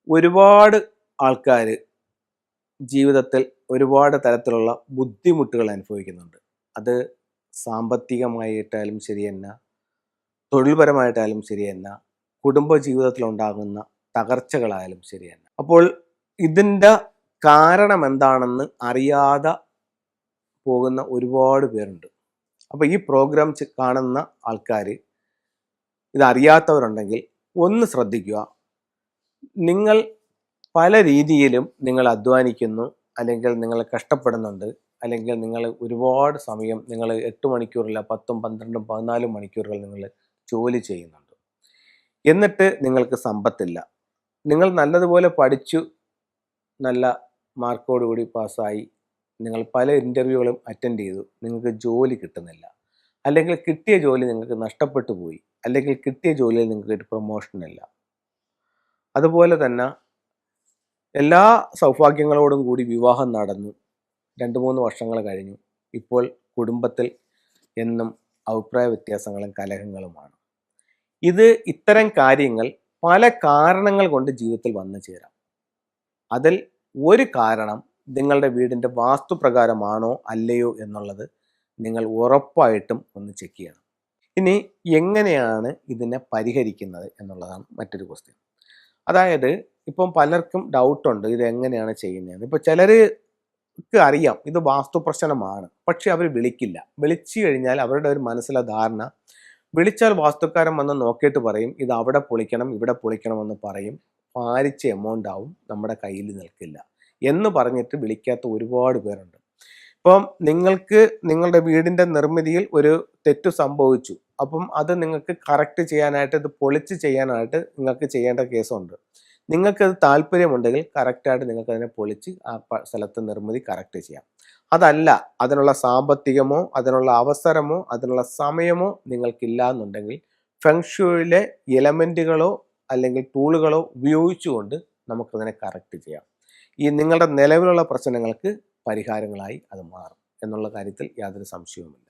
ഒരുപാട് ആൾക്കാർ ജീവിതത്തിൽ ഒരുപാട് തരത്തിലുള്ള ബുദ്ധിമുട്ടുകൾ അനുഭവിക്കുന്നുണ്ട്. അത് സാമ്പത്തികമായിട്ടായാലും ശരി തന്നെ, തൊഴിൽപരമായിട്ടായാലും ശരി തന്നെ, കുടുംബ ജീവിതത്തിലുണ്ടാകുന്ന തകർച്ചകളായാലും ശരി തന്നെ. അപ്പോൾ ഇതിൻ്റെ കാരണം എന്താണെന്ന് അറിയാതെ പോകുന്ന ഒരുപാട് പേരുണ്ട്. അപ്പോൾ ഈ പ്രോഗ്രാം കാണുന്ന ആൾക്കാർ ഇതറിയാത്തവരുണ്ടെങ്കിൽ ഒന്ന് ശ്രദ്ധിക്കുക. നിങ്ങൾ പല രീതിയിലും നിങ്ങൾ അധ്വാനിക്കുന്നു, അല്ലെങ്കിൽ നിങ്ങൾ കഷ്ടപ്പെടുന്നുണ്ട്, അല്ലെങ്കിൽ നിങ്ങൾ ഒരുപാട് സമയം നിങ്ങൾ 8 മണിക്കൂറില്ല 10, 12, 14 മണിക്കൂറുകൾ നിങ്ങൾ ജോലി ചെയ്യുന്നുണ്ട്. എന്നിട്ട് നിങ്ങൾക്ക് സമ്പത്തില്ല. നിങ്ങൾ നല്ലതുപോലെ പഠിച്ചു, നല്ല മാർക്കോടുകൂടി പാസ്സായി, നിങ്ങൾ പല ഇൻ്റർവ്യൂകളും അറ്റൻഡ് ചെയ്തു, നിങ്ങൾക്ക് ജോലി കിട്ടുന്നില്ല, അല്ലെങ്കിൽ കിട്ടിയ ജോലി നിങ്ങൾക്ക് നഷ്ടപ്പെട്ടു പോയി, അല്ലെങ്കിൽ കിട്ടിയ ജോലിയിൽ നിങ്ങൾക്ക് പ്രൊമോഷനില്ല. അതുപോലെ തന്നെ എല്ലാ സൗഭാഗ്യങ്ങളോടും കൂടി വിവാഹം നടന്നു, 2-3 വർഷങ്ങൾ കഴിഞ്ഞു. ഇപ്പോൾ കുടുംബത്തിൽ എന്നും അഭിപ്രായ വ്യത്യാസങ്ങളും കലഹങ്ങളുമാണ്. ഇത്തരം കാര്യങ്ങൾ പല കാരണങ്ങൾ കൊണ്ട് ജീവിതത്തിൽ വന്നു ചേരാം. അതിൽ ഒരു കാരണം നിങ്ങളുടെ വീടിൻ്റെ വാസ്തുപ്രകാരമാണോ അല്ലയോ എന്നുള്ളത് നിങ്ങൾ ഉറപ്പായിട്ടും ഒന്ന് ചെക്ക് ചെയ്യണം. ഇനി എങ്ങനെയാണ് ഇതിനെ പരിഹരിക്കുന്നത് എന്നുള്ളതാണ് മറ്റൊരു ക്വസ്റ്റ്യൻ. അതായത് ഇപ്പം പലർക്കും ഡൗട്ടുണ്ട് ഇത് എങ്ങനെയാണ് ചെയ്യുന്നതെന്ന്. ഇപ്പോൾ ചിലർക്ക് അറിയാം ഇത് വാസ്തു പ്രശ്നമാണ്, പക്ഷെ അവർ വിളിക്കില്ല. വിളിച്ചു കഴിഞ്ഞാൽ അവരുടെ ഒരു മനസ്സിലെ ധാരണ, വിളിച്ചാൽ വാസ്തുക്കാരൻ വന്ന് നോക്കിയിട്ട് പറയും ഇത് അവിടെ പൊളിക്കണം ഇവിടെ പൊളിക്കണമെന്ന് പറയും, ഭാരിച്ച എമൗണ്ട് ആവും, നമ്മുടെ കയ്യിൽ നിൽക്കില്ല എന്ന് പറഞ്ഞിട്ട് വിളിക്കാത്ത ഒരുപാട് പേരുണ്ട്. ഇപ്പം നിങ്ങൾക്ക് നിങ്ങളുടെ വീടിൻ്റെ നിർമ്മിതിയിൽ ഒരു തെറ്റ് സംഭവിച്ചു, അപ്പം അത് നിങ്ങൾക്ക് കറക്റ്റ് ചെയ്യാനായിട്ട്, ഇത് പൊളിച്ച് ചെയ്യാനായിട്ട് നിങ്ങൾക്ക് ചെയ്യേണ്ട കേസുണ്ട്. നിങ്ങൾക്കത് താല്പര്യമുണ്ടെങ്കിൽ കറക്റ്റായിട്ട് നിങ്ങൾക്ക് അതിനെ പൊളിച്ച് ആ സ്ഥലത്ത് നിർമ്മിതി കറക്റ്റ് ചെയ്യാം. അതല്ല, അതിനുള്ള സാമ്പത്തികമോ അതിനുള്ള അവസരമോ അതിനുള്ള സമയമോ നിങ്ങൾക്കില്ല എന്നുണ്ടെങ്കിൽ ഫെങ്ഷുയിലെ എലമെൻറ്റുകളോ അല്ലെങ്കിൽ ടൂളുകളോ ഉപയോഗിച്ചുകൊണ്ട് നമുക്കതിനെ കറക്റ്റ് ചെയ്യാം. ഈ നിങ്ങളുടെ നിലവിലുള്ള പ്രശ്നങ്ങൾക്ക് പരിഹാരങ്ങളായി അത് മാറും എന്നുള്ള കാര്യത്തിൽ യാതൊരു സംശയവുമില്ല.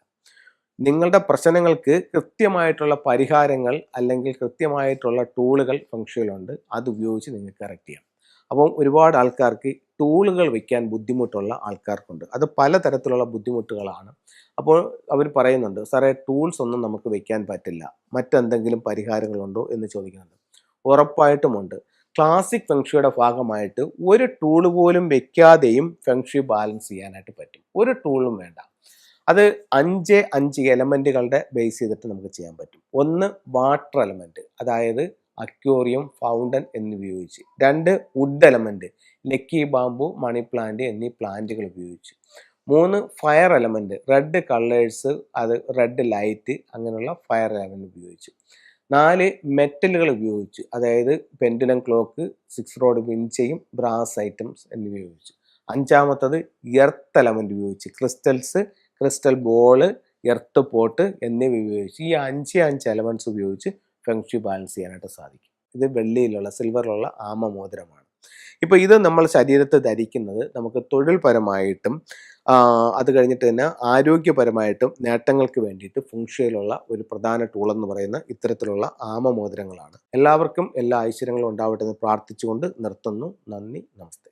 നിങ്ങളുടെ പ്രശ്നങ്ങൾക്ക് കൃത്യമായിട്ടുള്ള പരിഹാരങ്ങൾ അല്ലെങ്കിൽ കൃത്യമായിട്ടുള്ള ടൂളുകൾ ഫെങ്ഷുയിലുണ്ട്, അത് ഉപയോഗിച്ച് നിങ്ങൾക്ക് കറക്റ്റ് ചെയ്യാം. അപ്പം ഒരുപാട് ആൾക്കാർക്ക് ടൂളുകൾ വയ്ക്കാൻ ബുദ്ധിമുട്ടുള്ള ആൾക്കാർക്കുണ്ട്. അത് പലതരത്തിലുള്ള ബുദ്ധിമുട്ടുകളാണ്. അപ്പോൾ അവർ പറയുന്നുണ്ട്, സാറേ ടൂൾസ് ഒന്നും നമുക്ക് വയ്ക്കാൻ പറ്റില്ല, മറ്റെന്തെങ്കിലും പരിഹാരങ്ങളുണ്ടോ എന്ന് ചോദിക്കുന്നുണ്ട്. ഉറപ്പായിട്ടുമുണ്ട്. ക്ലാസിക് ഫെങ്ഷുയുടെ ഭാഗമായിട്ട് ഒരു ടൂള് പോലും വെക്കാതെയും ഫെങ്ഷു ബാലൻസ് ചെയ്യാനായിട്ട് പറ്റും. ഒരു ടൂളും വേണ്ട. അത് 5 എലമെൻറ്റുകളുടെ ബേസ് ചെയ്തിട്ട് നമുക്ക് ചെയ്യാൻ പറ്റും. ഒന്ന് വാട്ടർ എലമെൻറ്റ്, അതായത് അക്വേറിയം, ഫൗണ്ടൻ എന്നിവ ഉപയോഗിച്ച്. 2 wood element, lucky bamboo, money plant എന്നീ പ്ലാന്റുകൾ ഉപയോഗിച്ച്. 3 ഫയർ എലമെൻറ്റ്, റെഡ് കളേഴ്സ്, അത് റെഡ് ലൈറ്റ്, അങ്ങനെയുള്ള ഫയർ എലമെൻറ്റ് ഉപയോഗിച്ച്. 4 മെറ്റലുകൾ ഉപയോഗിച്ച്, അതായത് പെൻഡുലം ക്ലോക്ക്, 6 റോഡ് വിൻചെയും, ബ്രാസ് ഐറ്റംസ് എന്നിവ ഉപയോഗിച്ച്. 5-മത്തത് എർത്ത് എലമെൻറ്റ് ഉപയോഗിച്ച്, crystals, crystal ball, earth pot എന്നിവ ഉപയോഗിച്ച്. ഈ 5 എലമെൻറ്റ്സ് ഉപയോഗിച്ച് ഫെങ്ഷു ബാലൻസ് ചെയ്യാനായിട്ട് സാധിക്കും. ഇത് വെള്ളിയിലുള്ള സിൽവറിലുള്ള ആമ മോതിരമാണ്. ഇപ്പോൾ ഇത് നമ്മൾ ശരീരത്തിൽ ധരിക്കുന്നത് നമുക്ക് തൊഴിൽപരമായിട്ടും അത് കഴിഞ്ഞിട്ട് തന്നെ ആരോഗ്യപരമായിട്ടും നേട്ടങ്ങൾക്ക് വേണ്ടിയിട്ട് ഫെങ്ഷുയിലുള്ള ഒരു പ്രധാന ടൂളെന്ന് പറയുന്ന ഇത്തരത്തിലുള്ള ആമ മോതിരങ്ങളാണ്. എല്ലാവർക്കും എല്ലാ ഐശ്വര്യങ്ങളും ഉണ്ടാവട്ടെ എന്ന് പ്രാർത്ഥിച്ചുകൊണ്ട് നിർത്തുന്നു. നന്ദി, നമസ്തേ.